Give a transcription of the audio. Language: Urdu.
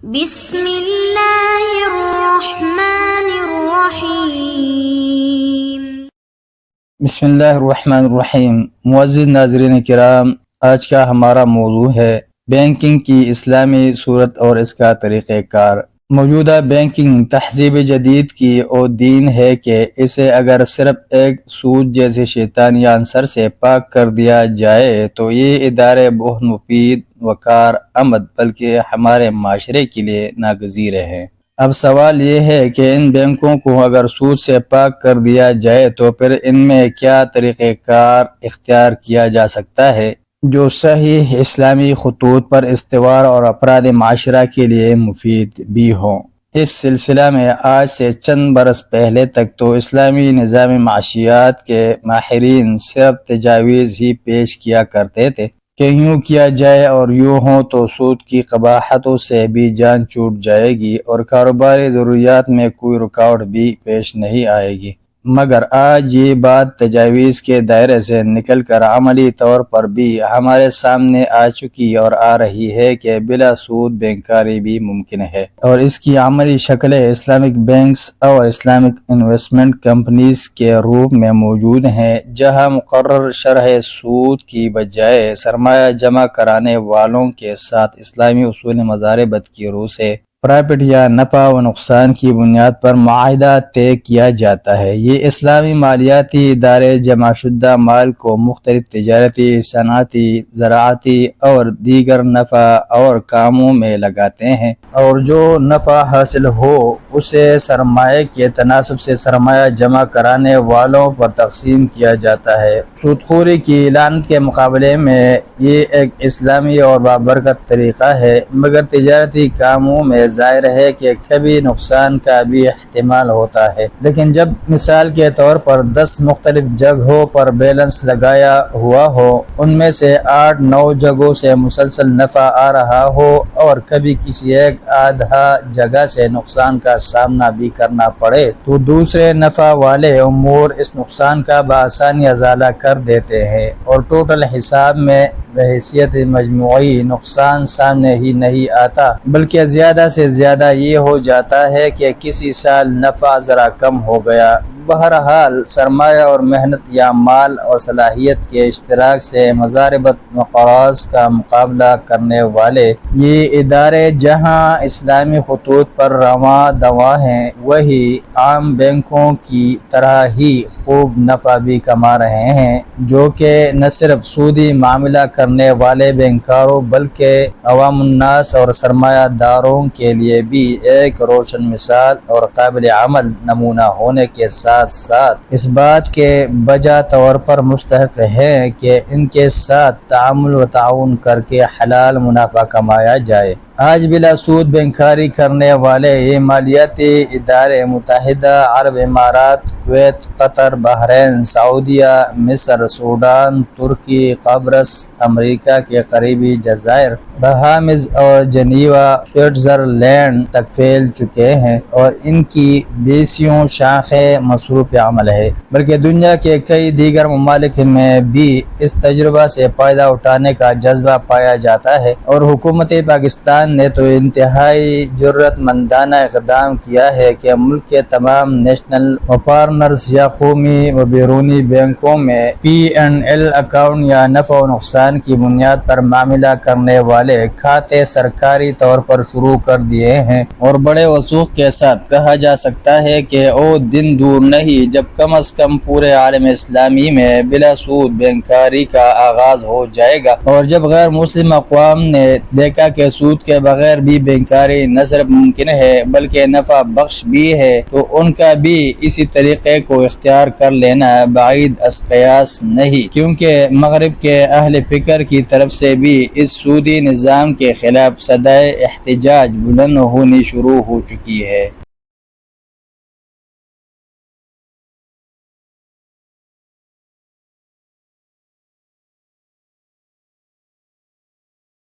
بسم اللہ الرحمن الرحیم۔ بسم اللہ الرحمن الرحیم۔ معزز ناظرین کرام، آج کا ہمارا موضوع ہے بینکنگ کی اسلامی صورت اور اس کا طریقہ کار۔ موجودہ بینکنگ تہذیب جدید کی اور دین ہے کہ اسے اگر صرف ایک سود جیسے شیطانی عنصر سے پاک کر دیا جائے تو یہ ادارے بہت مفید وقار آمد بلکہ ہمارے معاشرے کے لیے ناگزیر ہیں۔ اب سوال یہ ہے کہ ان بینکوں کو اگر سود سے پاک کر دیا جائے تو پھر ان میں کیا طریقہ کار اختیار کیا جا سکتا ہے جو صحیح اسلامی خطوط پر استوار اور افراد معاشرہ کے لیے مفید بھی ہوں۔ اس سلسلہ میں آج سے چند برس پہلے تک تو اسلامی نظام معاشیات کے ماہرین صرف تجاویز ہی پیش کیا کرتے تھے کہ یوں کیا جائے اور یوں ہو تو سود کی قباحتوں سے بھی جان چھوٹ جائے گی اور کاروباری ضروریات میں کوئی رکاوٹ بھی پیش نہیں آئے گی، مگر آج یہ بات تجاویز کے دائرے سے نکل کر عملی طور پر بھی ہمارے سامنے آ چکی اور آ رہی ہے کہ بلا سود بینکاری بھی ممکن ہے، اور اس کی عملی شکلیں اسلامک بینکس اور اسلامک انویسٹمنٹ کمپنیز کے روپ میں موجود ہیں، جہاں مقرر شرح سود کی بجائے سرمایہ جمع کرانے والوں کے ساتھ اسلامی اصول مضاربت کی روح سے پرافٹ یا نفع و نقصان کی بنیاد پر معاہدہ طے کیا جاتا ہے۔ یہ اسلامی مالیاتی ادارے جمع شدہ مال کو مختلف تجارتی، صنعتی، زراعتی اور دیگر نفع اور کاموں میں لگاتے ہیں، اور جو نفع حاصل ہو اسے سرمایہ کے تناسب سے سرمایہ جمع کرانے والوں پر تقسیم کیا جاتا ہے۔ سود خوری کی لعنت کے مقابلے میں یہ ایک اسلامی اور بابرکت طریقہ ہے، مگر تجارتی کاموں میں ظاہر ہے کہ کبھی نقصان کا بھی احتمال ہوتا ہے، لیکن جب مثال کے طور پر 10 مختلف جگہوں پر بیلنس لگایا ہوا ہو، ان میں سے 8-9 جگہوں سے مسلسل نفع آ رہا ہو اور کبھی کسی ایک آدھا جگہ سے نقصان کا سامنا بھی کرنا پڑے تو دوسرے نفع والے امور اس نقصان کا بآسانی ازالہ کر دیتے ہیں اور ٹوٹل حساب میں بحیثیت مجموعی نقصان سامنے ہی نہیں آتا، بلکہ زیادہ سے زیادہ یہ ہو جاتا ہے کہ کسی سال نفع ذرا کم ہو گیا۔ بہرحال سرمایہ اور محنت یا مال اور صلاحیت کے اشتراک سے مضاربت مقراض کا مقابلہ کرنے والے یہ ادارے جہاں اسلامی خطوط پر رواں دواں ہیں، وہی عام بینکوں کی طرح ہی خوب نفع بھی کما رہے ہیں، جو کہ نہ صرف سودی معاملہ کرنے والے بینکاروں بلکہ عوام الناس اور سرمایہ داروں کے لیے بھی ایک روشن مثال اور قابل عمل نمونہ ہونے کے ساتھ ساتھ اس بات کے بجا طور پر مستحق ہیں کہ ان کے ساتھ تعامل و تعاون کر کے حلال منافع کمایا جائے۔ آج بلا سود بینکاری کرنے والے یہ مالیاتی ادارے متحدہ عرب امارات، کویت، قطر، بحرین، سعودیہ، مصر، سوڈان، ترکی، قبرص، امریکہ کے قریبی جزائر، بہامز اور جنیوا، سوئٹزرلینڈ تک پھیل چکے ہیں، اور ان کی بیسیوں شاخیں مصروف عمل ہے، بلکہ دنیا کے کئی دیگر ممالک میں بھی اس تجربہ سے فائدہ اٹھانے کا جذبہ پایا جاتا ہے، اور حکومت پاکستان نے تو انتہائی جرأت مندانہ اقدام کیا ہے کہ ملک کے تمام نیشنل و پارٹنرز یا قومی و بیرونی بینکوں میں P&L اکاؤنٹ یا نفع و نقصان کی بنیاد پر معاملہ کرنے والے کھاتے سرکاری طور پر شروع کر دیے ہیں، اور بڑے وثوق کے ساتھ کہا جا سکتا ہے کہ وہ دن دور نہیں جب کم از کم پورے عالم اسلامی میں بلا سود بینکاری کا آغاز ہو جائے گا، اور جب غیر مسلم اقوام نے دیکھا کہ سود کے بغیر بھی بینکاری نہ صرف ممکن ہے بلکہ نفع بخش بھی ہے تو ان کا بھی اسی طریقے کو اختیار کر لینا بعید از قیاس نہیں، کیونکہ مغرب کے اہل فکر کی طرف سے بھی اس سودی نظام کے خلاف صدائے احتجاج بلند ہونی شروع ہو چکی ہے۔